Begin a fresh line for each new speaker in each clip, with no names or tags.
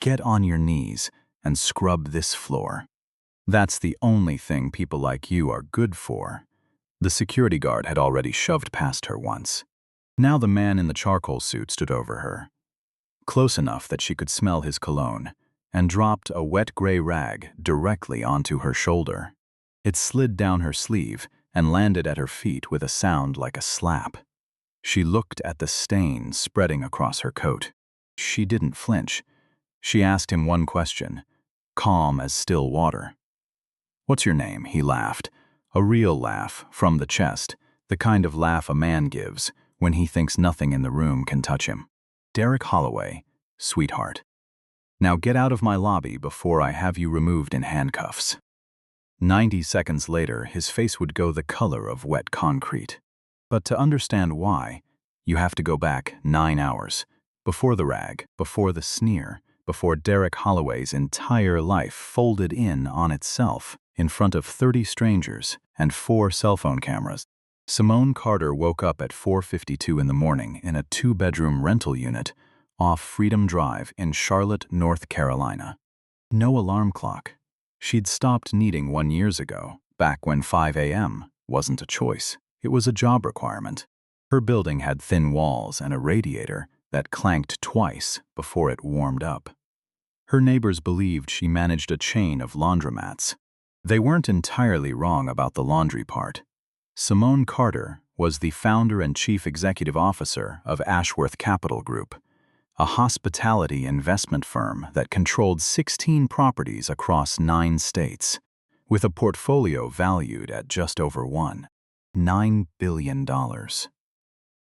Get on your knees and scrub this floor. That's the only thing people like you are good for." The security guard had already shoved past her once. Now the man in the charcoal suit stood over her, close enough that she could smell his cologne, and dropped a wet gray rag directly onto her shoulder. It slid down her sleeve and landed at her feet with a sound like a slap. She looked at the stain spreading across her coat. She didn't flinch. She asked him one question, calm as still water. "What's your name?" He laughed. A real laugh, from the chest, the kind of laugh a man gives when he thinks nothing in the room can touch him. "Derek Holloway, sweetheart. Now get out of my lobby before I have you removed in handcuffs." 90 seconds later, his face would go the color of wet concrete. But to understand why, you have to go back 9 hours, before the rag, before the sneer, before Derek Holloway's entire life folded in on itself, in front of 30 strangers and 4 cell phone cameras. Simone Carter woke up at 4:52 in the morning in a 2-bedroom rental unit off Freedom Drive in Charlotte, North Carolina. No alarm clock. She'd stopped needing one years ago, back when 5 a.m. wasn't a choice. It was a job requirement. Her building had thin walls and a radiator that clanked twice before it warmed up. Her neighbors believed she managed a chain of laundromats. They weren't entirely wrong about the laundry part. Simone Carter was the founder and chief executive officer of Ashworth Capital Group, a hospitality investment firm that controlled 16 properties across 9 states, with a portfolio valued at just over $9 billion.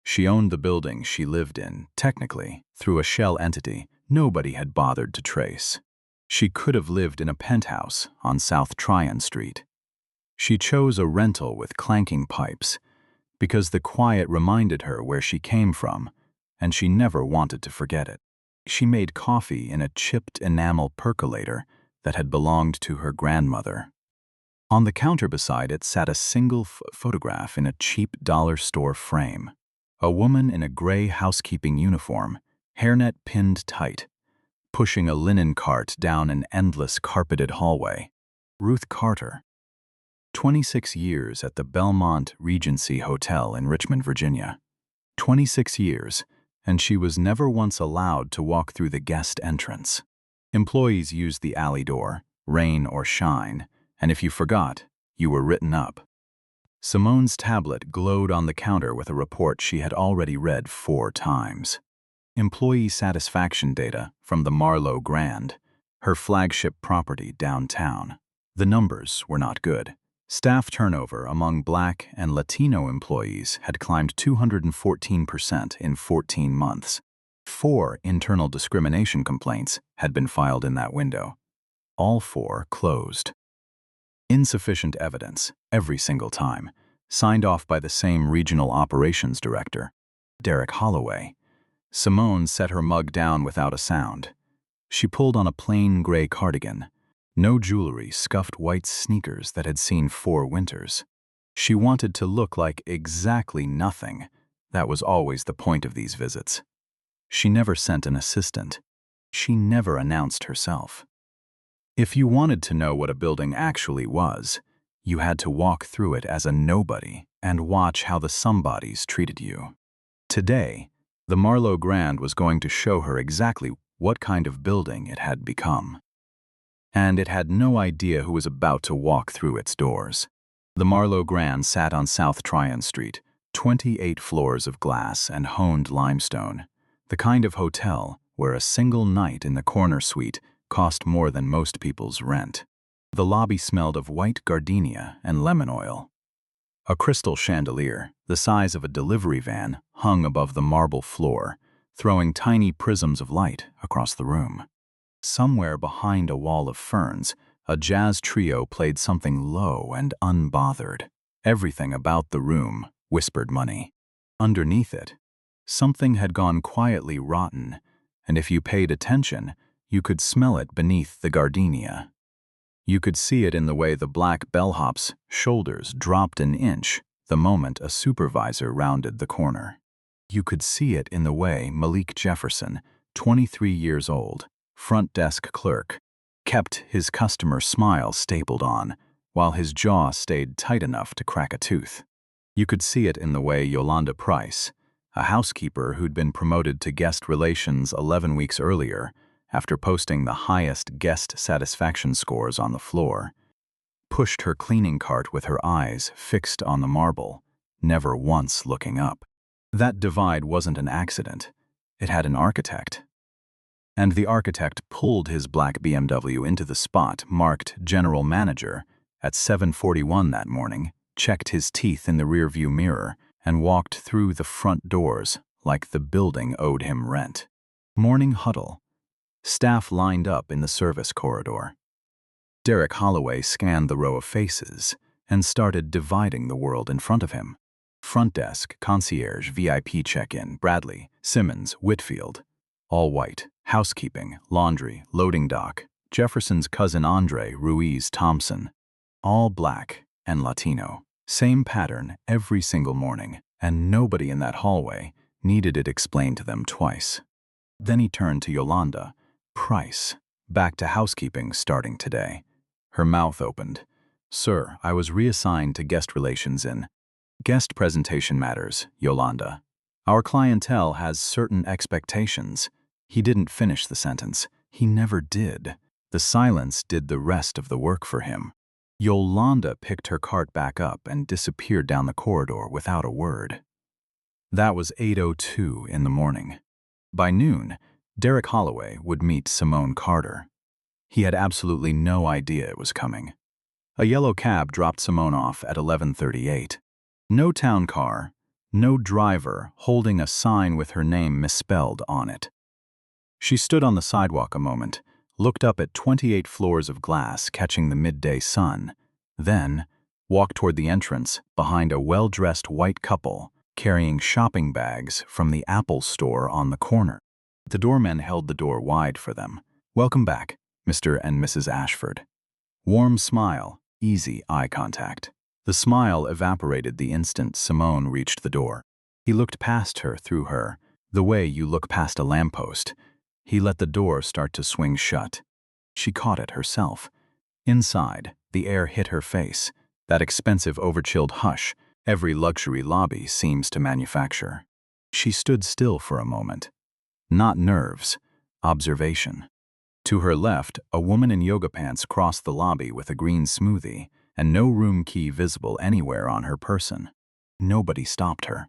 She owned the building she lived in, technically, through a shell entity nobody had bothered to trace. She could have lived in a penthouse on South Tryon Street. She chose a rental with clanking pipes because the quiet reminded her where she came from, and she never wanted to forget it. She made coffee in a chipped enamel percolator that had belonged to her grandmother. On the counter beside it sat a single photograph in a cheap dollar store frame. A woman in a gray housekeeping uniform, hairnet pinned tight, pushing a linen cart down an endless carpeted hallway. Ruth Carter. 26 years at the Belmont Regency Hotel in Richmond, Virginia. 26 years, and she was never once allowed to walk through the guest entrance. Employees used the alley door, rain or shine, and if you forgot, you were written up. Simone's tablet glowed on the counter with a report she had already read 4 times. Employee satisfaction data from the Marlowe Grand, her flagship property downtown. The numbers were not good. Staff turnover among Black and Latino employees had climbed 214% in 14 months. 4 internal discrimination complaints had been filed in that window. All 4 closed. Insufficient evidence, every single time, signed off by the same regional operations director, Derek Holloway. Simone set her mug down without a sound. She pulled on a plain gray cardigan. No jewelry, scuffed white sneakers that had seen 4 winters. She wanted to look like exactly nothing. That was always the point of these visits. She never sent an assistant. She never announced herself. If you wanted to know what a building actually was, you had to walk through it as a nobody and watch how the somebodies treated you. Today, the Marlowe Grand was going to show her exactly what kind of building it had become. And it had no idea who was about to walk through its doors. The Marlowe Grand sat on South Tryon Street, 28 floors of glass and honed limestone, the kind of hotel where a single night in the corner suite cost more than most people's rent. The lobby smelled of white gardenia and lemon oil. A crystal chandelier, the size of a delivery van, hung above the marble floor, throwing tiny prisms of light across the room. Somewhere behind a wall of ferns, a jazz trio played something low and unbothered. Everything about the room whispered money. Underneath it, something had gone quietly rotten, and if you paid attention, you could smell it beneath the gardenia. You could see it in the way the black bellhop's shoulders dropped an inch the moment a supervisor rounded the corner. You could see it in the way Malik Jefferson, 23 years old, front desk clerk, kept his customer smile stapled on, while his jaw stayed tight enough to crack a tooth. You could see it in the way Yolanda Price, a housekeeper who'd been promoted to guest relations 11 weeks earlier after posting the highest guest satisfaction scores on the floor, pushed her cleaning cart with her eyes fixed on the marble, never once looking up. That divide wasn't an accident. It had an architect. And the architect pulled his black BMW into the spot marked General Manager at 7:41 that morning, checked his teeth in the rearview mirror, and walked through the front doors like the building owed him rent. Morning huddle. Staff lined up in the service corridor. Derek Holloway scanned the row of faces and started dividing the world in front of him. Front desk, concierge, VIP check-in, Bradley, Simmons, Whitfield. All white. Housekeeping, laundry, loading dock, Jefferson's cousin Andre, Ruiz Thompson. All black and Latino. Same pattern every single morning, and nobody in that hallway needed it explained to them twice. Then he turned to Yolanda Price, back to housekeeping starting today. Her mouth opened. "Sir, I was reassigned to guest relations in guest presentation matters, Yolanda. Our clientele has certain expectations." He didn't finish the sentence. He never did. The silence did the rest of the work for him. Yolanda picked her cart back up and disappeared down the corridor without a word. That was 8:02 in the morning. By noon, Derek Holloway would meet Simone Carter. He had absolutely no idea it was coming. A yellow cab dropped Simone off at 11:38. No town car, no driver holding a sign with her name misspelled on it. She stood on the sidewalk a moment, looked up at 28 floors of glass catching the midday sun, then walked toward the entrance behind a well-dressed white couple carrying shopping bags from the Apple store on the corner. The doorman held the door wide for them. "Welcome back, Mr. and Mrs. Ashford." Warm smile, easy eye contact. The smile evaporated the instant Simone reached the door. He looked past her through her, the way you look past a lamppost. He let the door start to swing shut. She caught it herself. Inside, the air hit her face, that expensive overchilled hush every luxury lobby seems to manufacture. She stood still for a moment. Not nerves, observation. To her left, a woman in yoga pants crossed the lobby with a green smoothie and no room key visible anywhere on her person. Nobody stopped her.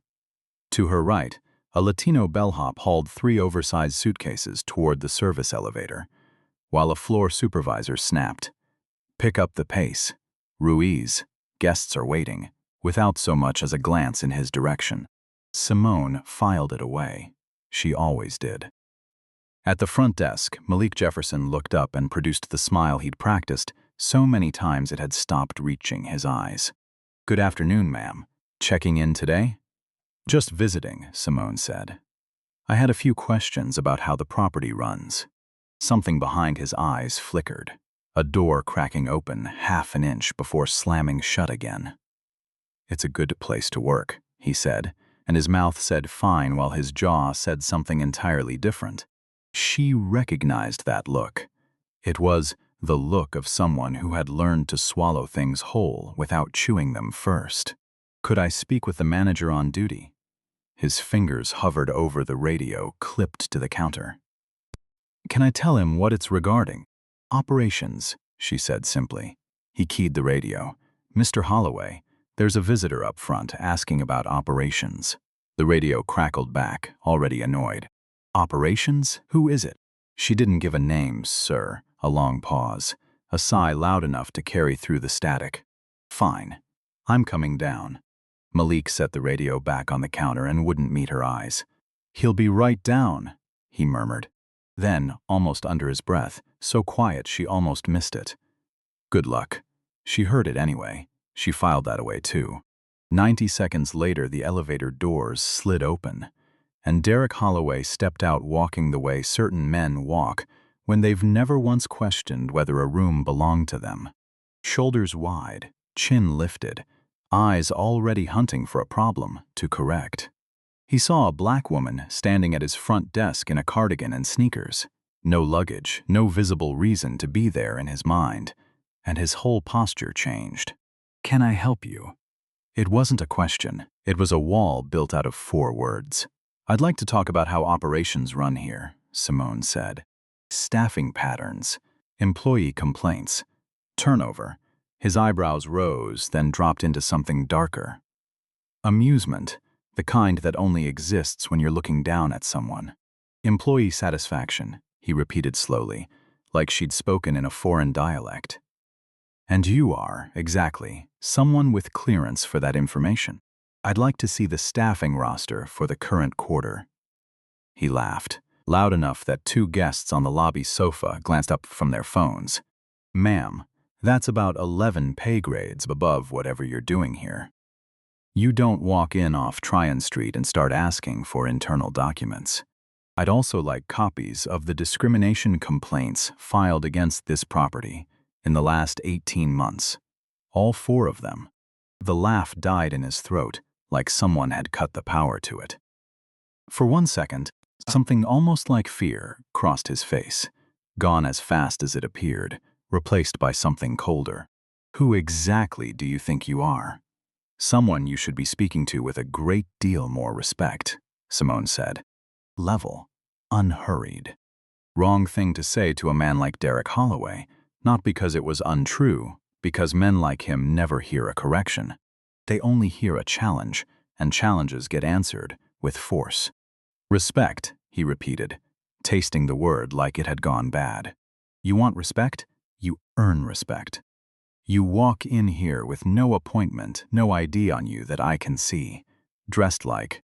To her right, a Latino bellhop hauled 3 oversized suitcases toward the service elevator, while a floor supervisor snapped, "Pick up the pace. Ruiz, guests are waiting," without so much as a glance in his direction. Simone filed it away. She always did. At the front desk, Malik Jefferson looked up and produced the smile he'd practiced so many times it had stopped reaching his eyes. "Good afternoon, ma'am. Checking in today?" "Just visiting," Simone said. "I had a few questions about how the property runs." Something behind his eyes flickered, a door cracking open half an inch before slamming shut again. "It's a good place to work," he said, and his mouth said fine while his jaw said something entirely different. She recognized that look. It was the look of someone who had learned to swallow things whole without chewing them first. "Could I speak with the manager on duty?" His fingers hovered over the radio clipped to the counter. "Can I tell him what it's regarding?" "Operations," she said simply. He keyed the radio. "Mr. Holloway, there's a visitor up front asking about operations." The radio crackled back, already annoyed. "Operations? Who is it?" She didn't give a name, sir. A long pause. A sigh loud enough to carry through the static. "Fine. I'm coming down." Malik set the radio back on the counter and wouldn't meet her eyes. "He'll be right down," he murmured. Then, almost under his breath, so quiet she almost missed it, "Good luck." She heard it anyway. She filed that away too. 90 seconds later, the elevator doors slid open, and Derek Holloway stepped out walking the way certain men walk when they've never once questioned whether a room belonged to them. Shoulders wide, chin lifted, eyes already hunting for a problem to correct. He saw a black woman standing at his front desk in a cardigan and sneakers. No luggage, no visible reason to be there in his mind, and his whole posture changed. "Can I help you?" It wasn't a question. It was a wall built out of 4 words. "I'd like to talk about how operations run here," Simone said. "Staffing patterns, employee complaints, turnover." His eyebrows rose, then dropped into something darker. "Amusement, the kind that only exists when you're looking down at someone. Employee satisfaction," he repeated slowly, like she'd spoken in a foreign dialect. "And you are, exactly, someone with clearance for that information. I'd like to see the staffing roster for the current quarter." He laughed, loud enough that 2 guests on the lobby sofa glanced up from their phones. "Ma'am, that's about 11 pay grades above whatever you're doing here. You don't walk in off Tryon Street and start asking for internal documents. I'd also like copies of the discrimination complaints filed against this property in the last 18 months. All 4 of them." The laugh died in his throat, like someone had cut the power to it. For 1 second, something almost like fear crossed his face, gone as fast as it appeared, replaced by something colder. "Who exactly do you think you are?" "Someone you should be speaking to with a great deal more respect," Simone said. Level, unhurried. Wrong thing to say to a man like Derek Holloway, not because it was untrue, because men like him never hear a correction. They only hear a challenge, and challenges get answered with force. "Respect," he repeated, tasting the word like it had gone bad. "You want respect? You earn respect. You walk in here with no appointment, no ID on you that I can see, dressed like—"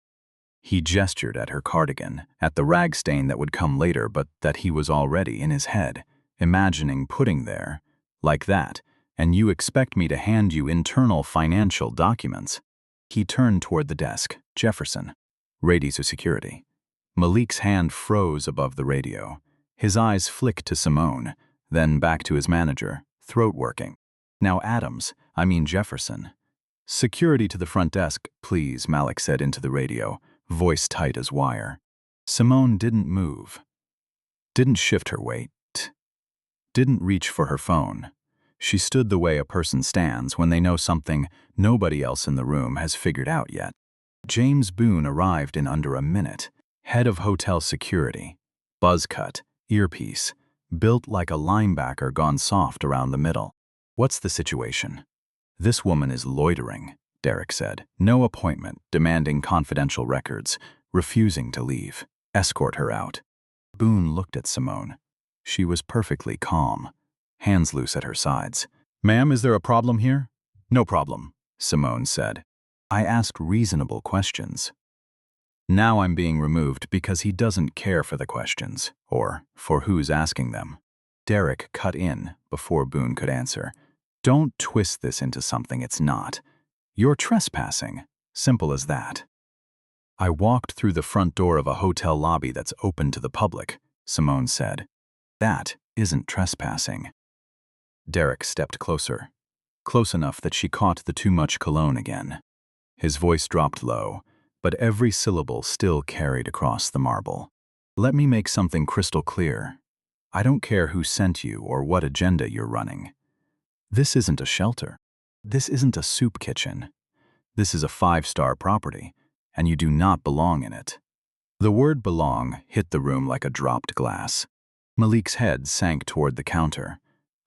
He gestured at her cardigan, at the rag stain that would come later but that he was already in his head, imagining putting there, "like that, and you expect me to hand you internal financial documents." He turned toward the desk. "Jefferson, ready to security." Malik's hand froze above the radio. His eyes flicked to Simone, then back to his manager, throat working. "Now Jefferson." "Security to the front desk, please," Malik said into the radio, voice tight as wire. Simone didn't move, didn't shift her weight, didn't reach for her phone. She stood the way a person stands when they know something nobody else in the room has figured out yet. James Boone arrived in under a minute, head of hotel security, buzz cut, earpiece, built like a linebacker gone soft around the middle. "What's the situation?" "This woman is loitering," Derek said. "No appointment, demanding confidential records, refusing to leave. Escort her out." Boone looked at Simone. She was perfectly calm, hands loose at her sides. "Ma'am, is there a problem here?" "No problem," Simone said. "I asked reasonable questions." Now I'm being removed because he doesn't care for the questions, or for who's asking them. Derek cut in before Boone could answer. "Don't twist this into something it's not. You're trespassing. Simple as that." "I walked through the front door of a hotel lobby that's open to the public," Simone said. "That isn't trespassing." Derek stepped closer, close enough that she caught the too much cologne again. His voice dropped low, but every syllable still carried across the marble. "Let me make something crystal clear. I don't care who sent you or what agenda you're running. This isn't a shelter. This isn't a soup kitchen. This is a 5-star property, and you do not belong in it." The word belong hit the room like a dropped glass. Malik's head sank toward the counter.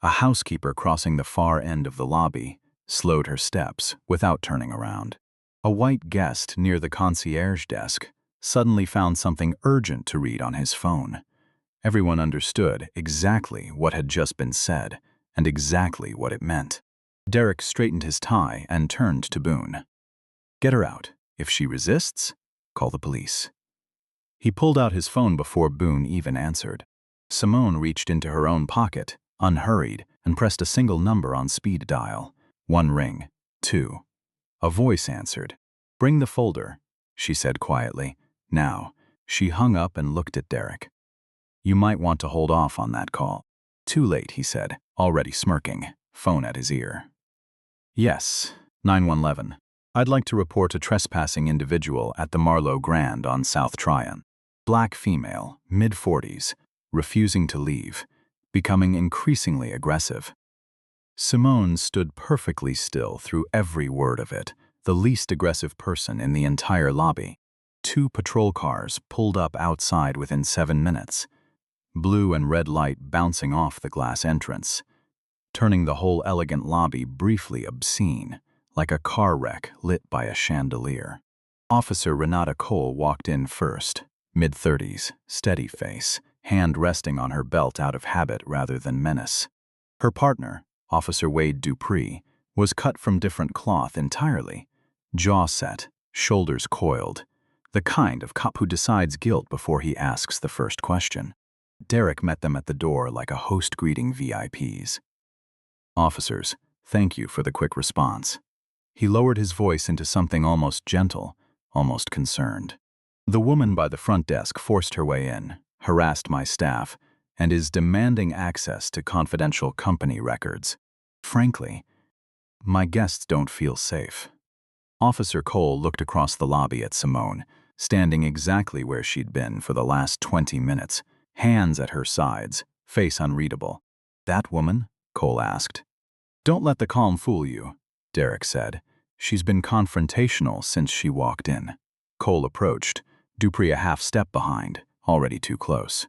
A housekeeper crossing the far end of the lobby slowed her steps without turning around. A white guest near the concierge desk suddenly found something urgent to read on his phone. Everyone understood exactly what had just been said and exactly what it meant. Derek straightened his tie and turned to Boone. "Get her out. If she resists, call the police." He pulled out his phone before Boone even answered. Simone reached into her own pocket, unhurried, and pressed a single number on speed dial. 1 ring, 2. A voice answered. "Bring the folder," she said quietly. Now, she hung up and looked at Derek. "You might want to hold off on that call." "Too late," he said, already smirking, phone at his ear. "Yes, 911. I'd like to report a trespassing individual at the Marlowe Grand on South Tryon. Black female, mid-40s, refusing to leave, becoming increasingly aggressive. Simone stood perfectly still through every word of it, the least aggressive person in the entire lobby. 2 patrol cars pulled up outside within 7 minutes, blue and red light bouncing off the glass entrance, turning the whole elegant lobby briefly obscene, like a car wreck lit by a chandelier. Officer Renata Cole walked in first, mid-30s, steady face, hand resting on her belt out of habit rather than menace. Her partner, Officer Wade Dupree, was cut from different cloth entirely, jaw set, shoulders coiled, the kind of cop who decides guilt before he asks the first question. Derek met them at the door like a host greeting VIPs. "Officers, thank you for the quick response." He lowered his voice into something almost gentle, almost concerned. "The woman by the front desk forced her way in, harassed my staff, and is demanding access to confidential company records. Frankly, my guests don't feel safe." Officer Cole looked across the lobby at Simone, standing exactly where she'd been for the last 20 minutes, hands at her sides, face unreadable. "That woman?" Cole asked. "Don't let the calm fool you," Derek said. "She's been confrontational since she walked in." Cole approached, Dupree a half step behind, already too close.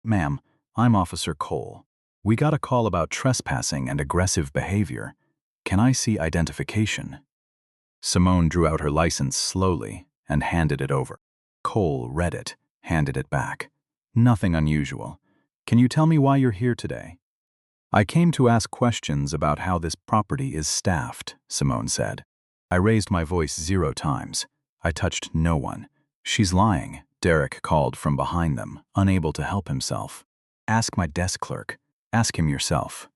"Ma'am, I'm Officer Cole. We got a call about trespassing and aggressive behavior. Can I see identification?" Simone drew out her license slowly and handed it over. Cole read it, handed it back. "Nothing unusual. Can you tell me why you're here today?" "I came to ask questions about how this property is staffed," Simone said. I raised my voice 0 times. I touched no one. "She's lying," Derek called from behind them, unable to help himself. "Ask my desk clerk. Ask him yourself."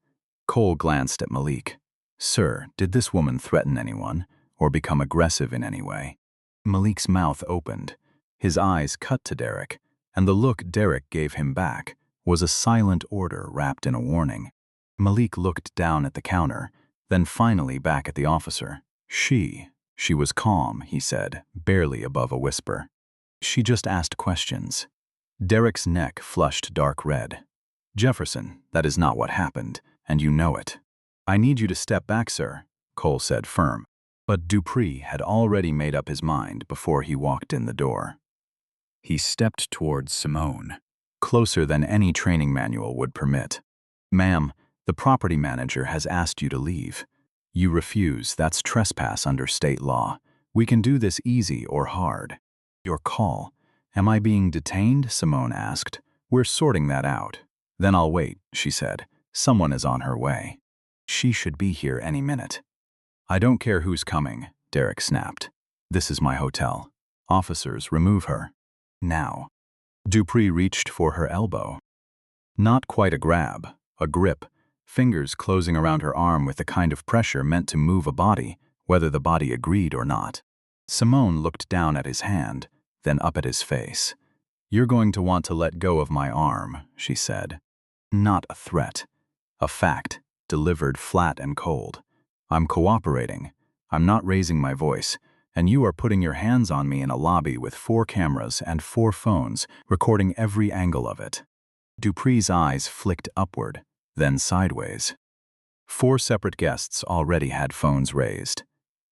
Cole glanced at Malik. "Sir, did this woman threaten anyone or become aggressive in any way?" Malik's mouth opened. His eyes cut to Derek, and the look Derek gave him back was a silent order wrapped in a warning. Malik looked down at the counter, then finally back at the officer. She was calm, he said, barely above a whisper. "She just asked questions." Derek's neck flushed dark red. "Jefferson, that is not what happened, and you know it." "I need you to step back, sir," Cole said firm. But Dupree had already made up his mind before he walked in the door. He stepped towards Simone, closer than any training manual would permit. "Ma'am, the property manager has asked you to leave. You refuse, that's trespass under state law. We can do this easy or hard. Your call." "Am I being detained?" Simone asked. "We're sorting that out." "Then I'll wait," she said. "Someone is on her way. She should be here any minute." "I don't care who's coming," Derek snapped. "This is my hotel. Officers, remove her. Now." Dupree reached for her elbow. Not quite a grab, a grip, fingers closing around her arm with the kind of pressure meant to move a body, whether the body agreed or not. Simone looked down at his hand, then up at his face. "You're going to want to let go of my arm," she said. Not a threat. A fact, delivered flat and cold. "I'm cooperating. I'm not raising my voice, and you are putting your hands on me in a lobby with 4 cameras and 4 phones recording every angle of it." Dupree's eyes flicked upward, then sideways. 4 separate guests already had phones raised.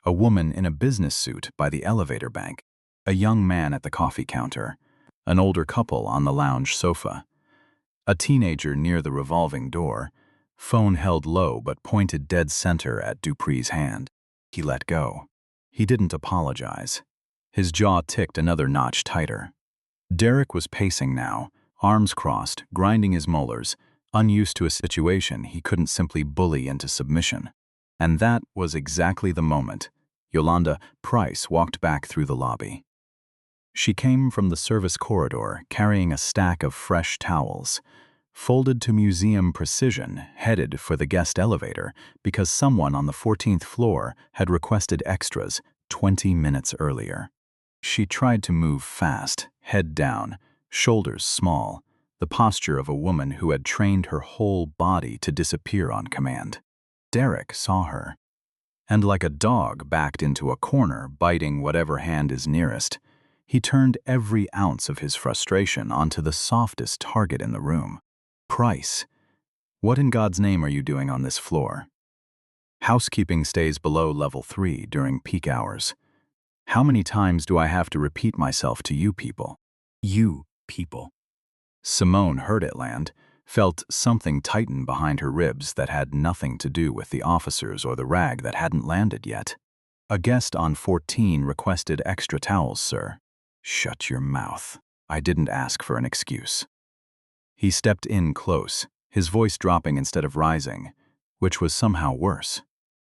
A woman in a business suit by the elevator bank, a young man at the coffee counter, an older couple on the lounge sofa, a teenager near the revolving door, phone held low but pointed dead center at Dupree's hand. He let go. He didn't apologize. His jaw ticked another notch tighter. Derek was pacing now, arms crossed, grinding his molars, unused to a situation he couldn't simply bully into submission. And that was exactly the moment Yolanda Price walked back through the lobby. She came from the service corridor carrying a stack of fresh towels, folded to museum precision, headed for the guest elevator because someone on the 14th floor had requested extras 20 minutes earlier. She tried to move fast, head down, shoulders small, the posture of a woman who had trained her whole body to disappear on command. Derek saw her, and like a dog backed into a corner biting whatever hand is nearest, He turned every ounce of his frustration onto the softest target in the room. Price. What in God's name are you doing on this floor? Housekeeping stays below level 3 during peak hours. How many times do I have to repeat myself to you people? You people. Simone heard it land, felt something tighten behind her ribs that had nothing to do with the officers or the rag that hadn't landed yet. A guest on 14 requested extra towels, sir. Shut your mouth. I didn't ask for an excuse. He stepped in close, his voice dropping instead of rising, which was somehow worse.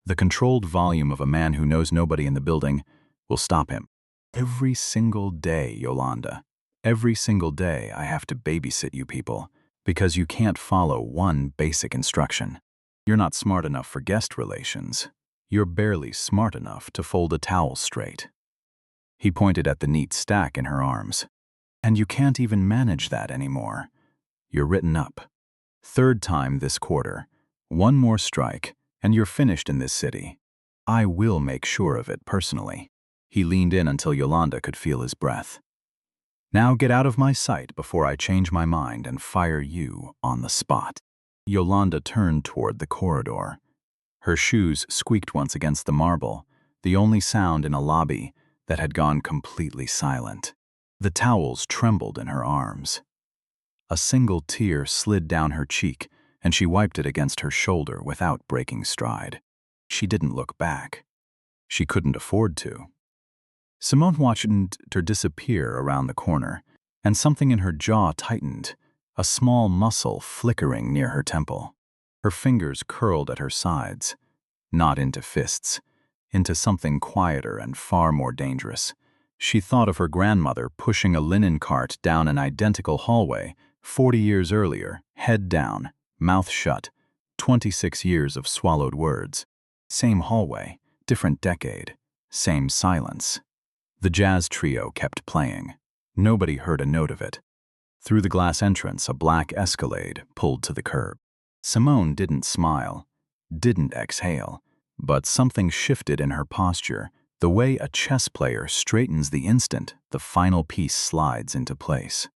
The controlled volume of a man who knows nobody in the building will stop him. Every single day, Yolanda. Every single day I have to babysit you people because you can't follow one basic instruction. You're not smart enough for guest relations. You're barely smart enough to fold a towel straight. He pointed at the neat stack in her arms. And you can't even manage that anymore. You're written up. 3rd time this quarter. 1 more strike, and you're finished in this city. I will make sure of it personally. He leaned in until Yolanda could feel his breath. Now get out of my sight before I change my mind and fire you on the spot. Yolanda turned toward the corridor. Her shoes squeaked once against the marble, the only sound in a lobby that had gone completely silent. The towels trembled in her arms. A single tear slid down her cheek, and she wiped it against her shoulder without breaking stride. She didn't look back. She couldn't afford to. Simone watched her disappear around the corner, and something in her jaw tightened, a small muscle flickering near her temple. Her fingers curled at her sides, not into fists, into something quieter and far more dangerous. She thought of her grandmother pushing a linen cart down an identical hallway 40 years earlier, head down, mouth shut, 26 years of swallowed words. Same hallway, different decade, same silence. The jazz trio kept playing. Nobody heard a note of it. Through the glass entrance, a black Escalade pulled to the curb. Simone didn't smile, didn't exhale, but something shifted in her posture, the way a chess player straightens the instant the final piece slides into place.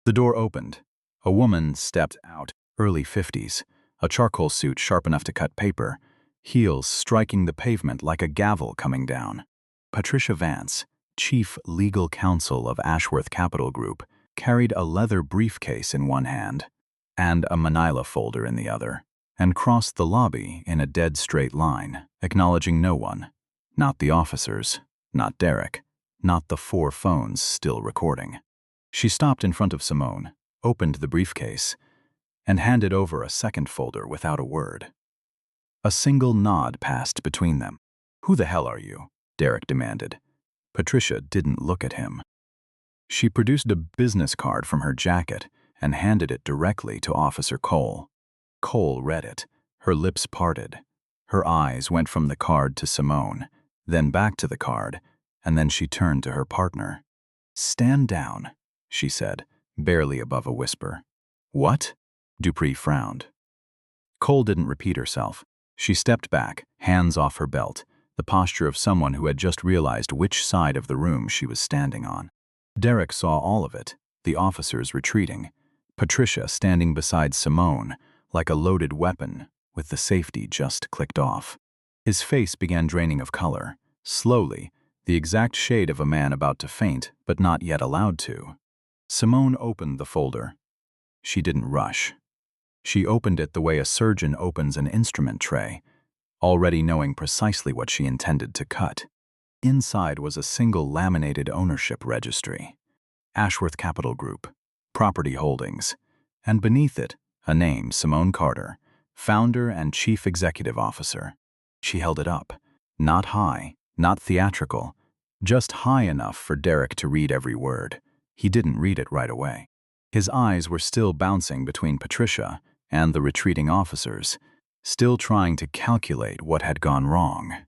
The door opened. A woman stepped out, early 50s, a charcoal suit sharp enough to cut paper, heels striking the pavement like a gavel coming down. Patricia Vance, chief legal counsel of Ashworth Capital Group, carried a leather briefcase in one hand and a manila folder in the other, and crossed the lobby in a dead straight line, acknowledging no one. Not the officers, not Derek, not the 4 phones still recording. She stopped in front of Simone, opened the briefcase, and handed over a second folder without a word. A single nod passed between them. "Who the hell are you?" Derek demanded. Patricia didn't look at him. She produced a business card from her jacket and handed it directly to Officer Cole. Cole read it, her lips parted. Her eyes went from the card to Simone, then back to the card, and then she turned to her partner. "Stand down," she said, barely above a whisper. "What?" Dupree frowned. Cole didn't repeat herself. She stepped back, hands off her belt, the posture of someone who had just realized which side of the room she was standing on. Derek saw all of it, the officers retreating, Patricia standing beside Simone like a loaded weapon with the safety just clicked off. His face began draining of color, slowly, the exact shade of a man about to faint but not yet allowed to. Simone opened the folder. She didn't rush. She opened it the way a surgeon opens an instrument tray, already knowing precisely what she intended to cut. Inside was a single laminated ownership registry. Ashworth Capital Group, Property Holdings, and beneath it, a name, Simone Carter, founder and chief executive officer. She held it up, not high, not theatrical, just high enough for Derek to read every word. He didn't read it right away. His eyes were still bouncing between Patricia and the retreating officers, still trying to calculate what had gone wrong.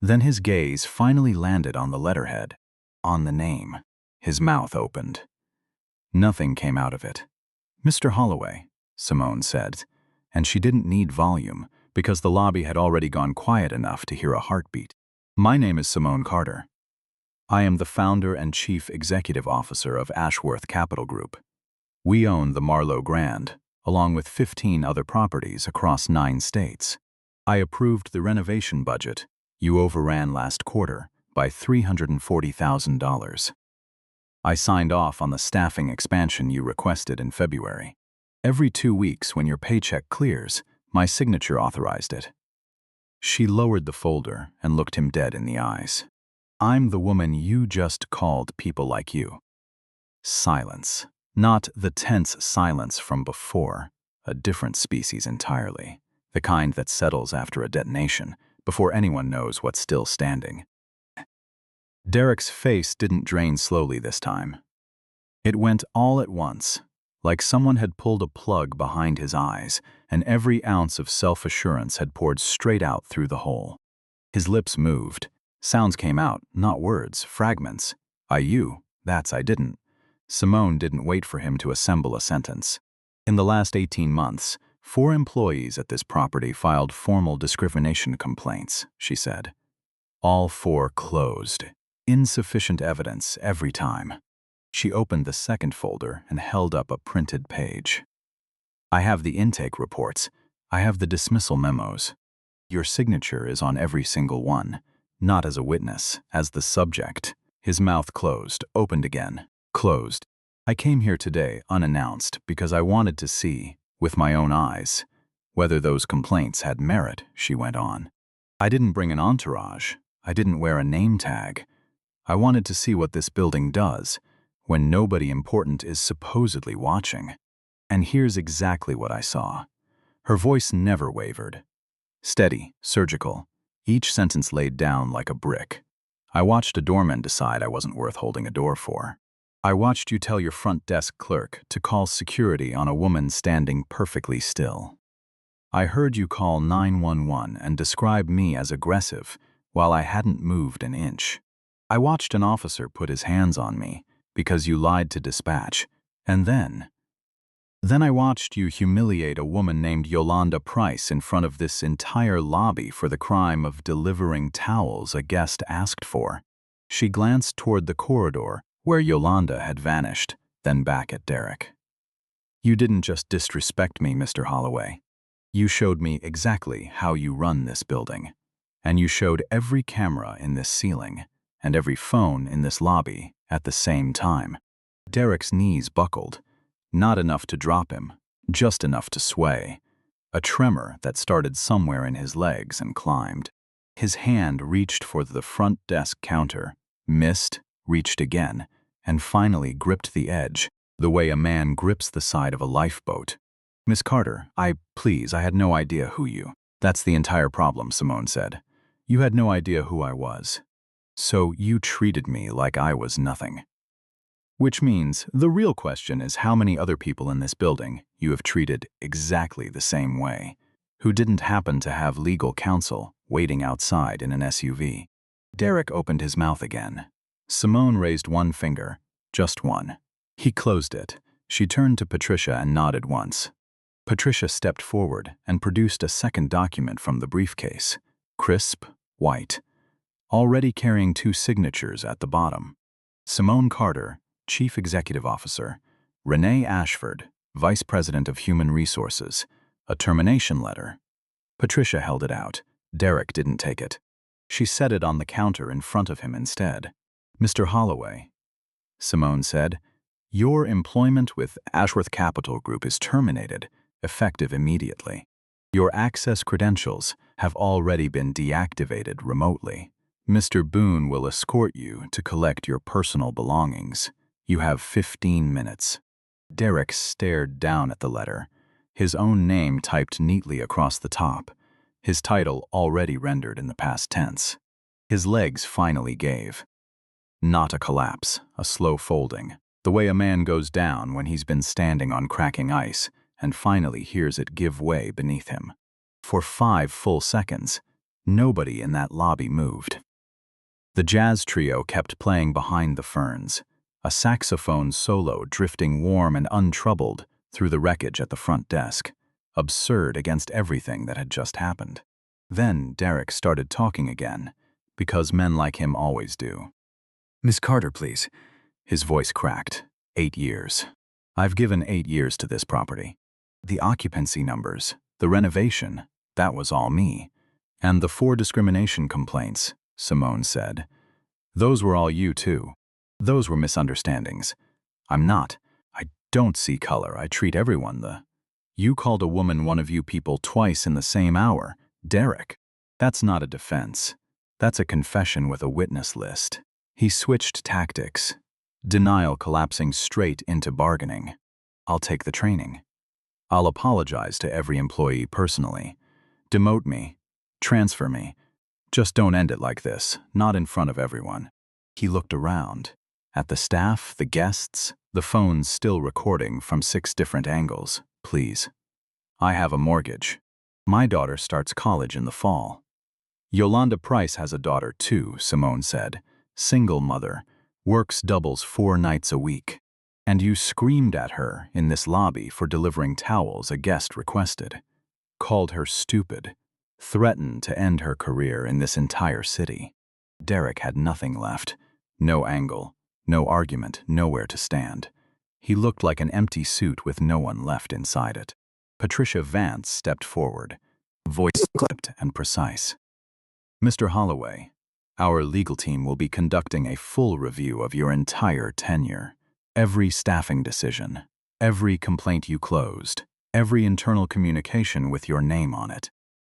Then his gaze finally landed on the letterhead, on the name. His mouth opened. Nothing came out of it. "Mr. Holloway," Simone said, and she didn't need volume because the lobby had already gone quiet enough to hear a heartbeat. "My name is Simone Carter." I am the founder and chief executive officer of Ashworth Capital Group. We own the Marlowe Grand, along with 15 other properties across 9 states. I approved the renovation budget you overran last quarter by $340,000. I signed off on the staffing expansion you requested in February. Every 2 weeks when your paycheck clears, my signature authorized it. She lowered the folder and looked him dead in the eyes. I'm the woman you just called people like you. Silence. Not the tense silence from before, a different species entirely, the kind that settles after a detonation, before anyone knows what's still standing. Derek's face didn't drain slowly this time. It went all at once, like someone had pulled a plug behind his eyes, and every ounce of self-assurance had poured straight out through the hole. His lips moved. Sounds came out, not words, fragments. You, that's I didn't. Simone didn't wait for him to assemble a sentence. In the last 18 months, 4 employees at this property filed formal discrimination complaints, she said. All 4 closed. Insufficient evidence every time. She opened the second folder and held up a printed page. I have the intake reports. I have the dismissal memos. Your signature is on every single one, not as a witness, as the subject. His mouth closed, opened again, closed. I came here today unannounced because I wanted to see, with my own eyes, whether those complaints had merit, she went on. I didn't bring an entourage. I didn't wear a name tag. I wanted to see what this building does when nobody important is supposedly watching. And here's exactly what I saw. Her voice never wavered. Steady, surgical, each sentence laid down like a brick. I watched a doorman decide I wasn't worth holding a door for. I watched you tell your front desk clerk to call security on a woman standing perfectly still. I heard you call 911 and describe me as aggressive while I hadn't moved an inch. I watched an officer put his hands on me because you lied to dispatch, and then I watched you humiliate a woman named Yolanda Price in front of this entire lobby for the crime of delivering towels a guest asked for. She glanced toward the corridor where Yolanda had vanished, then back at Derek. You didn't just disrespect me, Mr. Holloway. You showed me exactly how you run this building, and you showed every camera in this ceiling and every phone in this lobby at the same time. Derek's knees buckled. Not enough to drop him, just enough to sway. A tremor that started somewhere in his legs and climbed. His hand reached for the front desk counter, missed, reached again, and finally gripped the edge, the way a man grips the side of a lifeboat. Miss Carter, I had no idea who you. That's the entire problem, Simone said. You had no idea who I was. So you treated me like I was nothing. Which means the real question is how many other people in this building you have treated exactly the same way, who didn't happen to have legal counsel waiting outside in an SUV. Derek opened his mouth again. Simone raised one finger, just one. He closed it. She turned to Patricia and nodded once. Patricia stepped forward and produced a second document from the briefcase, crisp, white, already carrying 2 signatures at the bottom. Simone Carter, Chief Executive Officer, Renee Ashford, Vice President of Human Resources, a termination letter. Patricia held it out. Derek didn't take it. She set it on the counter in front of him instead. Mr. Holloway, Simone said, your employment with Ashworth Capital Group is terminated, effective immediately. Your access credentials have already been deactivated remotely. Mr. Boone will escort you to collect your personal belongings. You have 15 minutes. Derek stared down at the letter, his own name typed neatly across the top, his title already rendered in the past tense. His legs finally gave. Not a collapse, a slow folding, the way a man goes down when he's been standing on cracking ice and finally hears it give way beneath him. For 5 full seconds, nobody in that lobby moved. The jazz trio kept playing behind the ferns, a saxophone solo drifting warm and untroubled through the wreckage at the front desk, absurd against everything that had just happened. Then Derek started talking again, because men like him always do.
Miss Carter, please.
His voice cracked. 8 years. I've given 8 years to this property. The occupancy numbers, the renovation, that was all me. And the 4 discrimination complaints, Simone said. Those were all you too. Those were misunderstandings. I'm not. I don't see color. I treat everyone the... You called a woman one of you people twice in the same hour. Derek. That's not a defense. That's a confession with a witness list. He switched tactics. Denial collapsing straight into bargaining. I'll take the training. I'll apologize to every employee personally. Demote me. Transfer me. Just don't end it like this, not in front of everyone. He looked around. At the staff, the guests, the phones still recording from 6 different angles. Please. I have a mortgage. My daughter starts college in the fall. Yolanda Price has a daughter too, Simone said. Single mother. Works doubles 4 nights a week. And you screamed at her in this lobby for delivering towels a guest requested. Called her stupid. Threatened to end her career in this entire city. Derek had nothing left. No angle. No argument. Nowhere to stand. He looked like an empty suit with no one left inside it. Patricia Vance stepped forward. Voice clipped and precise. Mr. Holloway, our legal team will be conducting a full review of your entire tenure. Every staffing decision, every complaint you closed, every internal communication with your name on it.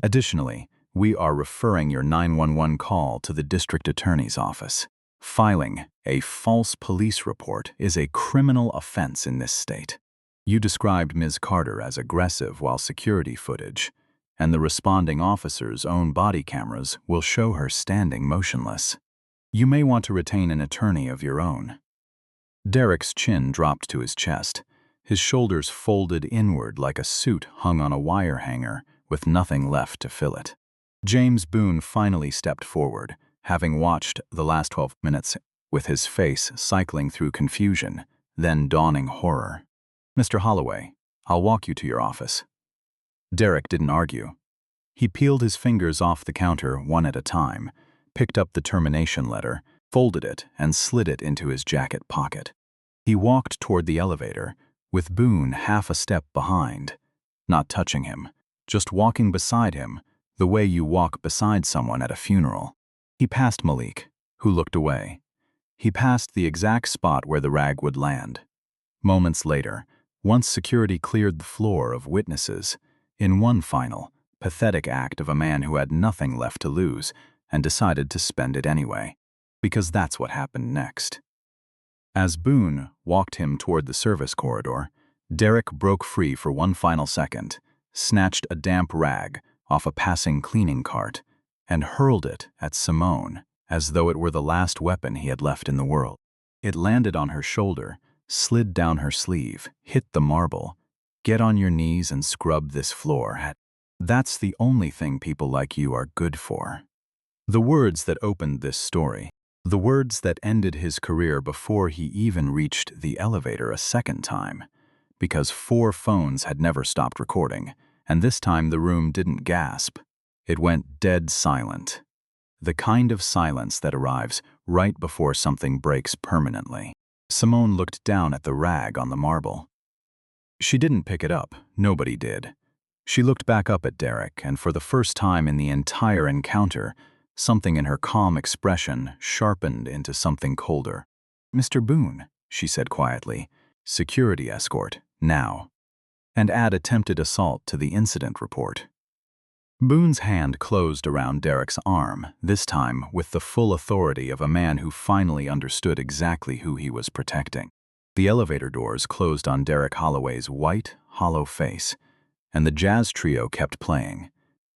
Additionally, we are referring your 911 call to the district attorney's office. Filing a false police report is a criminal offense in this state. You described Ms. Carter as aggressive while security footage, and the responding officer's own body cameras will show her standing motionless. You may want to retain an attorney of your own. Derek's chin dropped to his chest, his shoulders folded inward like a suit hung on a wire hanger with nothing left to fill it. James Boone finally stepped forward, having watched the last 12 minutes with his face cycling through confusion, then dawning horror. Mr. Holloway, I'll walk you to your office. Derek didn't argue. He peeled his fingers off the counter one at a time, picked up the termination letter, folded it, and slid it into his jacket pocket. He walked toward the elevator, with Boone half a step behind, not touching him, just walking beside him, the way you walk beside someone at a funeral. He passed Malik, who looked away. He passed the exact spot where the rag would land. Moments later, once security cleared the floor of witnesses, in one final, pathetic act of a man who had nothing left to lose and decided to spend it anyway, because that's what happened next. As Boone walked him toward the service corridor, Derek broke free for one final second, snatched a damp rag off a passing cleaning cart, and hurled it at Simone as though it were the last weapon he had left in the world. It landed on her shoulder, slid down her sleeve, hit the marble. Get on your knees and scrub this floor. That's the only thing people like you are good for. The words that opened this story, the words that ended his career before he even reached the elevator a second time, because 4 phones had never stopped recording, and this time the room didn't gasp. It went dead silent. The kind of silence that arrives right before something breaks permanently. Simone looked down at the rag on the marble. She didn't pick it up. Nobody did. She looked back up at Derek, and for the first time in the entire encounter, something in her calm expression sharpened into something colder. "Mr. Boone," she said quietly, "security escort, now." And add attempted assault to the incident report. Boone's hand closed around Derek's arm, this time with the full authority of a man who finally understood exactly who he was protecting. The elevator doors closed on Derek Holloway's white, hollow face, and the jazz trio kept playing,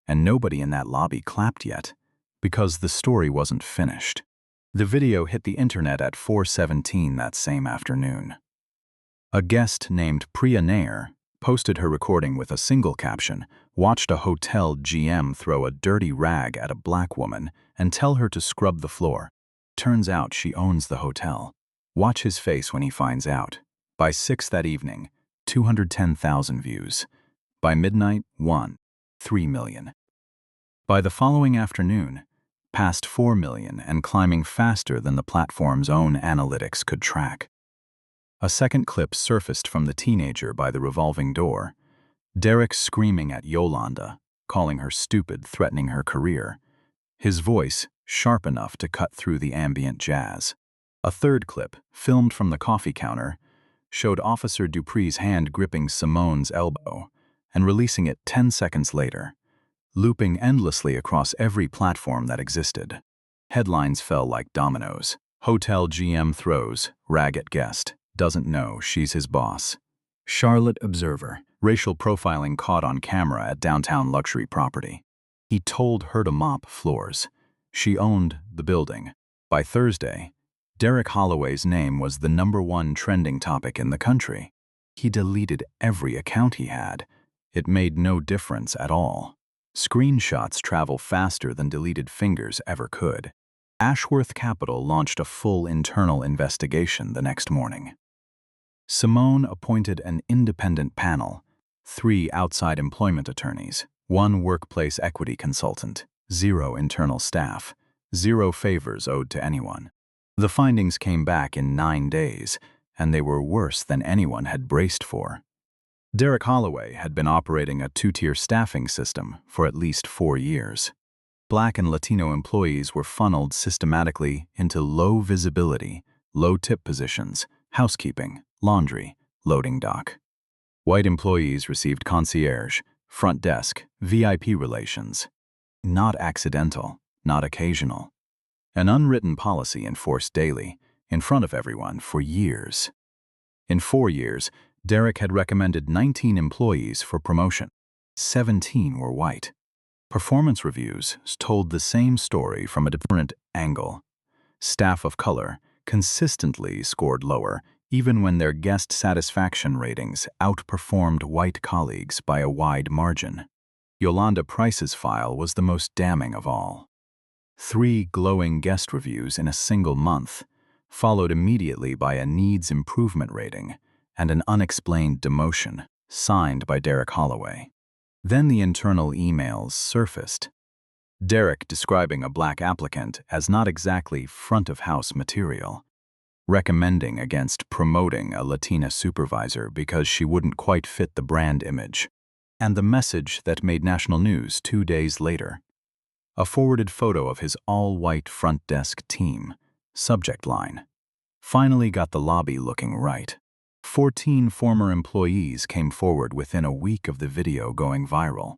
and nobody in that lobby clapped yet, because the story wasn't finished. The video hit the internet at 4:17 that same afternoon. A guest named Priya Nair posted her recording with a single caption, "Watched a hotel GM throw a dirty rag at a black woman and tell her to scrub the floor. Turns out she owns the hotel. Watch his face when he finds out." By 6 that evening, 210,000 views. By midnight, 3 million. By the following afternoon, past 4 million and climbing faster than the platform's own analytics could track. A second clip surfaced from the teenager by the revolving door. Derek screaming at Yolanda, calling her stupid, threatening her career. His voice sharp enough to cut through the ambient jazz. A third clip, filmed from the coffee counter, showed Officer Dupree's hand gripping Simone's elbow and releasing it 10 seconds later, looping endlessly across every platform that existed. Headlines fell like dominoes. Hotel GM throws, rag at guest, doesn't know she's his boss. Charlotte Observer, racial profiling caught on camera at downtown luxury property. He told her to mop floors. She owned the building. By Thursday, Derek Holloway's name was the #1 trending topic in the country. He deleted every account he had. It made no difference at all. Screenshots travel faster than deleted fingers ever could. Ashworth Capital launched a full internal investigation the next morning. Simone appointed an independent panel, 3 outside employment attorneys, 1 workplace equity consultant, 0 internal staff, 0 favors owed to anyone. The findings came back in 9 days, and they were worse than anyone had braced for. Derek Holloway had been operating a 2-tier staffing system for at least 4 years. Black and Latino employees were funneled systematically into low-visibility, low-tip positions, housekeeping, laundry, loading dock. White employees received concierge, front desk, VIP relations. Not accidental, not occasional. An unwritten policy enforced daily, in front of everyone, for years. In 4 years, Derek had recommended 19 employees for promotion. 17 were white. Performance reviews told the same story from a different angle. Staff of color consistently scored lower, even when their guest satisfaction ratings outperformed white colleagues by a wide margin. Yolanda Price's file was the most damning of all. 3 glowing guest reviews in a single month, followed immediately by a needs improvement rating and an unexplained demotion, signed by Derek Holloway. Then the internal emails surfaced. Derek describing a black applicant as not exactly front-of-house material, recommending against promoting a Latina supervisor because she wouldn't quite fit the brand image, and the message that made national news 2 days later. A forwarded photo of his all-white front desk team, subject line, finally got the lobby looking right. 14 former employees came forward within a week of the video going viral.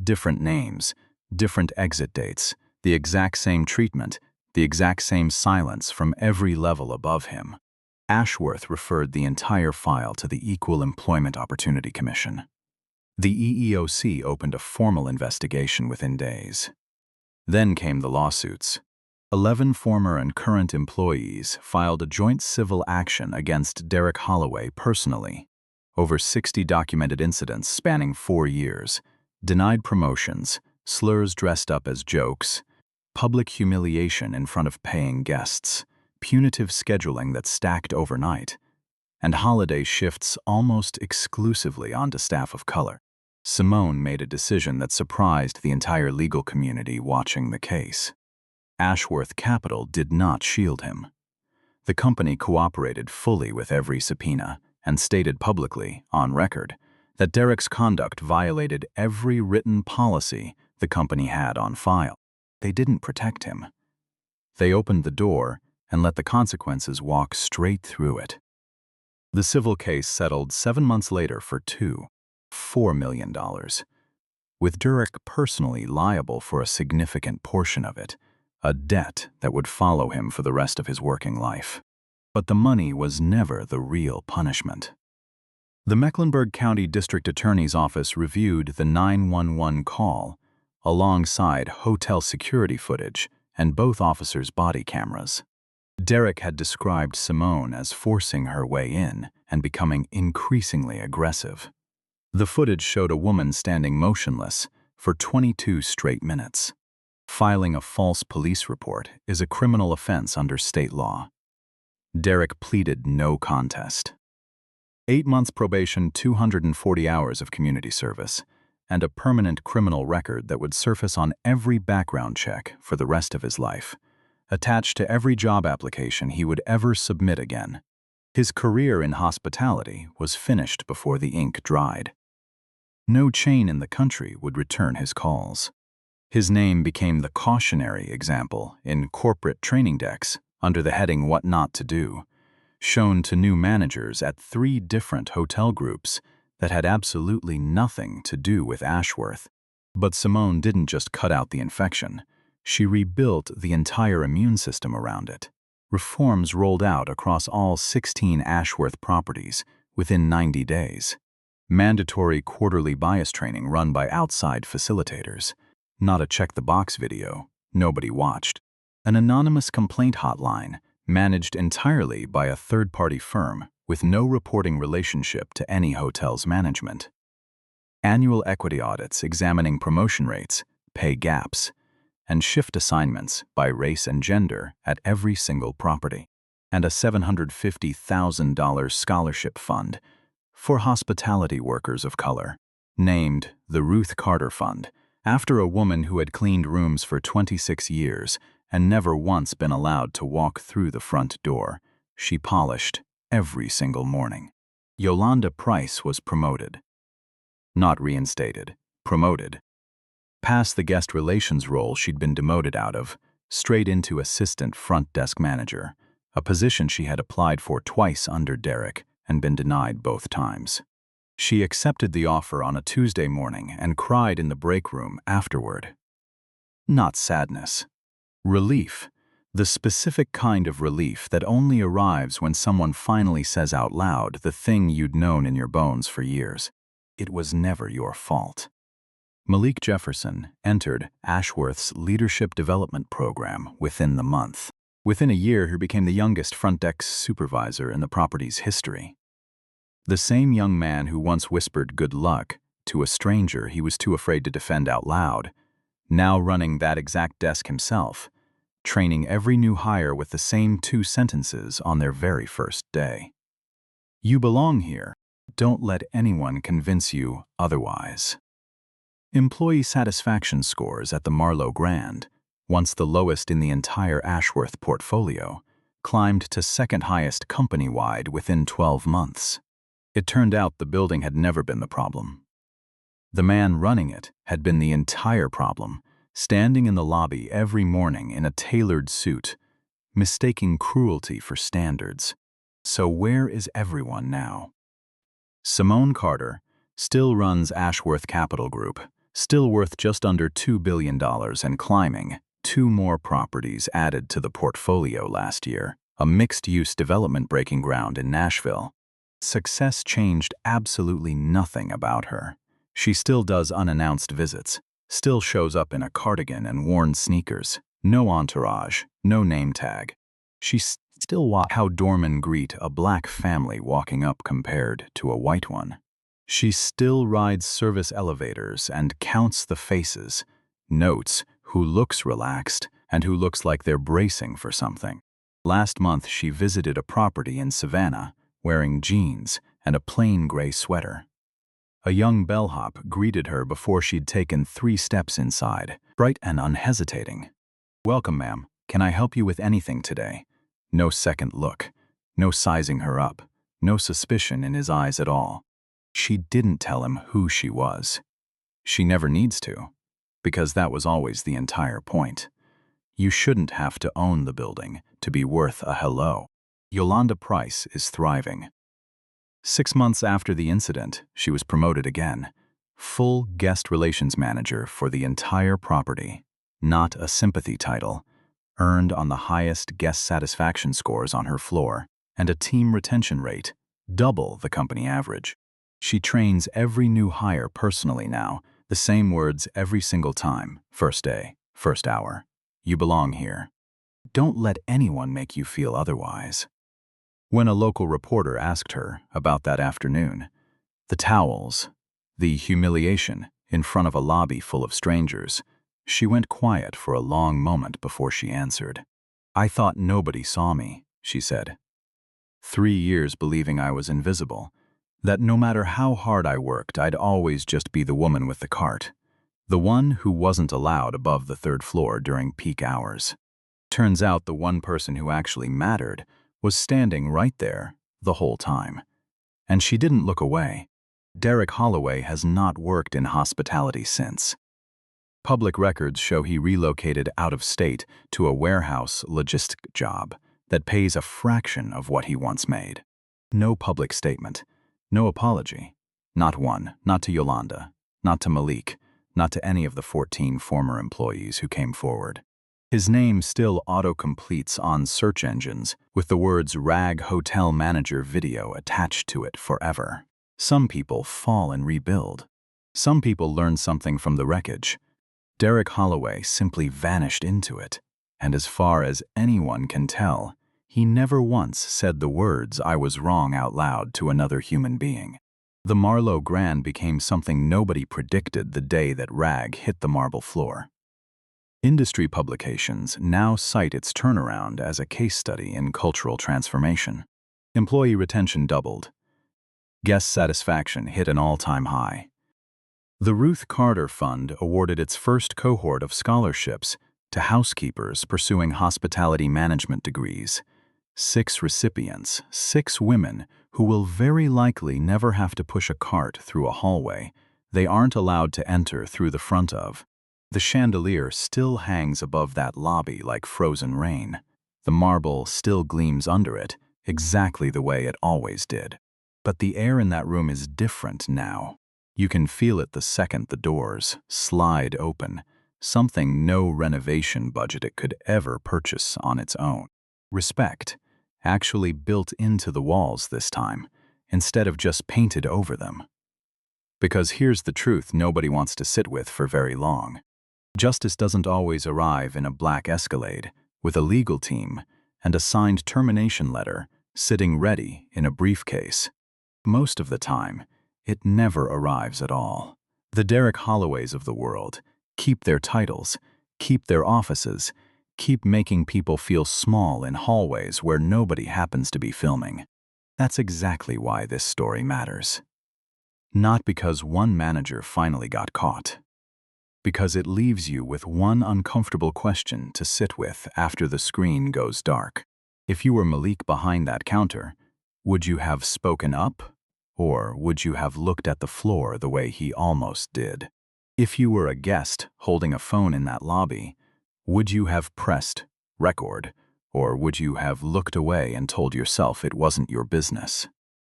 Different names, different exit dates, the exact same treatment, the exact same silence from every level above him. Ashworth referred the entire file to the Equal Employment Opportunity Commission. The EEOC opened a formal investigation within days. Then came the lawsuits. 11 former and current employees filed a joint civil action against Derek Holloway personally. Over 60 documented incidents spanning 4 years, denied promotions, slurs dressed up as jokes, public humiliation in front of paying guests, punitive scheduling that stacked overnight, and holiday shifts almost exclusively onto staff of color. Simone made a decision that surprised the entire legal community watching the case. Ashworth Capital did not shield him. The company cooperated fully with every subpoena and stated publicly, on record, that Derek's conduct violated every written policy the company had on file. They didn't protect him. They opened the door and let the consequences walk straight through it. The civil case settled 7 months later for $4 million, with Derek personally liable for a significant portion of it, a debt that would follow him for the rest of his working life. But the money was never the real punishment. The Mecklenburg County District Attorney's Office reviewed the 911 call alongside hotel security footage and both officers' body cameras. Derek had described Simone as forcing her way in and becoming increasingly aggressive. The footage showed a woman standing motionless for 22 straight minutes. Filing a false police report is a criminal offense under state law. Derek pleaded no contest. 8 months probation, 240 hours of community service, and a permanent criminal record that would surface on every background check for the rest of his life, attached to every job application he would ever submit again. His career in hospitality was finished before the ink dried. No chain in the country would return his calls. His name became the cautionary example in corporate training decks under the heading "What Not to Do," shown to new managers at 3 different hotel groups that had absolutely nothing to do with Ashworth. But Simone didn't just cut out the infection. She rebuilt the entire immune system around it. Reforms rolled out across all 16 Ashworth properties within 90 days. Mandatory quarterly bias training run by outside facilitators. Not a check-the-box video nobody watched. An anonymous complaint hotline managed entirely by a third-party firm with no reporting relationship to any hotel's management. Annual equity audits examining promotion rates, pay gaps, and shift assignments by race and gender at every single property. And a $750,000 scholarship fund for hospitality workers of color, named the Ruth Carter Fund, after a woman who had cleaned rooms for 26 years and never once been allowed to walk through the front door. She polished every single morning. Yolanda Price was promoted. Not reinstated, promoted. Past the guest relations role she'd been demoted out of, straight into assistant front desk manager, a position she had applied for twice under Derek and been denied both times. She accepted the offer on a Tuesday morning and cried in the break room afterward. Not sadness. Relief. The specific kind of relief that only arrives when someone finally says out loud the thing you'd known in your bones for years. It was never your fault. Malik Jefferson entered Ashworth's Leadership Development Program within the month. Within a year, he became the youngest front desk supervisor in the property's history. The same young man who once whispered good luck to a stranger he was too afraid to defend out loud, now running that exact desk himself, training every new hire with the same 2 sentences on their very first day. You belong here. Don't let anyone convince you otherwise. Employee satisfaction scores at the Marlowe Grand, once the lowest in the entire Ashworth portfolio, climbed to second highest company-wide within 12 months. It turned out the building had never been the problem. The man running it had been the entire problem, standing in the lobby every morning in a tailored suit, mistaking cruelty for standards. So where is everyone now? Simone Carter still runs Ashworth Capital Group, still worth just under $2 billion and climbing. 2 more properties added to the portfolio last year, a mixed-use development breaking ground in Nashville. Success changed absolutely nothing about her. She still does unannounced visits, still shows up in a cardigan and worn sneakers, no entourage, no name tag. She still watches how doormen greet a black family walking up compared to a white one. She still rides service elevators and counts the faces, notes who looks relaxed and who looks like they're bracing for something. Last month she visited a property in Savannah, wearing jeans and a plain gray sweater. A young bellhop greeted her before she'd taken 3 steps inside, bright and unhesitating. "Welcome, ma'am. Can I help you with anything today?" No second look, no sizing her up, no suspicion in his eyes at all. She didn't tell him who she was. She never needs to, because that was always the entire point. You shouldn't have to own the building to be worth a hello. Yolanda Price is thriving. 6 months after the incident, she was promoted again. Full guest relations manager for the entire property. Not a sympathy title. Earned on the highest guest satisfaction scores on her floor, and a team retention rate, double the company average. She trains every new hire personally now, the same words every single time. First day, first hour. You belong here. Don't let anyone make you feel otherwise. When a local reporter asked her about that afternoon, the towels, the humiliation in front of a lobby full of strangers, she went quiet for a long moment before she answered. "I thought nobody saw me," she said. 3 years believing I was invisible, That no matter how hard I worked, I'd always just be the woman with the cart, the one who wasn't allowed above the third floor during peak hours. Turns out the one person who actually mattered was standing right there the whole time. And she didn't look away. Derek Holloway has not worked in hospitality since. Public records show he relocated out of state to a warehouse logistic job that pays a fraction of what he once made. No public statement, no apology. Not one, not to Yolanda, not to Malik, not to any of the 14 former employees who came forward. His name still auto-completes on search engines with the words "Rag Hotel Manager Video" attached to it forever. Some people fall and rebuild. Some people learn something from the wreckage. Derek Holloway simply vanished into it, and as far as anyone can tell, he never once said the words "I was wrong" out loud to another human being. The Marlowe Grand became something nobody predicted the day that Rag hit the marble floor. Industry publications now cite its turnaround as a case study in cultural transformation. Employee retention doubled. Guest satisfaction hit an all-time high. The Ruth Carter Fund awarded its first cohort of scholarships to housekeepers pursuing hospitality management degrees. 6 recipients, 6 women who will very likely never have to push a cart through a hallway they aren't allowed to enter through the front of. The chandelier still hangs above that lobby like frozen rain. The marble still gleams under it, exactly the way it always did. But the air in that room is different now. You can feel it the second the doors slide open, something no renovation budget it could ever purchase on its own. Respect, actually built into the walls this time, instead of just painted over them. Because here's the truth nobody wants to sit with for very long. Justice doesn't always arrive in a black Escalade, with a legal team and a signed termination letter sitting ready in a briefcase. Most of the time, it never arrives at all. The Derek Holloways of the world keep their titles, keep their offices, keep making people feel small in hallways where nobody happens to be filming. That's exactly why this story matters. Not because one manager finally got caught. Because it leaves you with one uncomfortable question to sit with after the screen goes dark. If you were Malik behind that counter, would you have spoken up? Or would you have looked at the floor the way he almost did? If you were a guest holding a phone in that lobby, would you have pressed record? Or would you have looked away and told yourself it wasn't your business?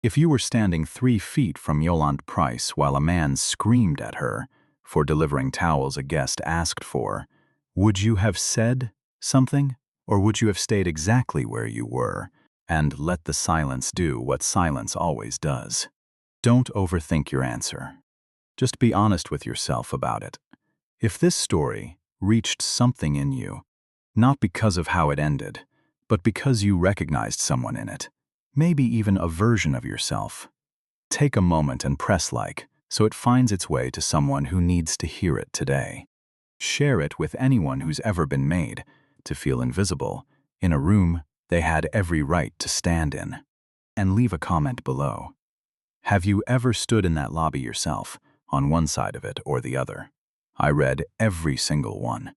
If you were standing 3 feet from Yolande Price while a man screamed at her for delivering towels a guest asked for, would you have said something? Or would you have stayed exactly where you were and let the silence do what silence always does? Don't overthink your answer. Just be honest with yourself about it. If this story reached something in you, not because of how it ended, but because you recognized someone in it, maybe even a version of yourself, take a moment and press like so it finds its way to someone who needs to hear it today. Share it with anyone who's ever been made to feel invisible in a room they had every right to stand in. And leave a comment below. Have you ever stood in that lobby yourself, on one side of it or the other? I read every single one.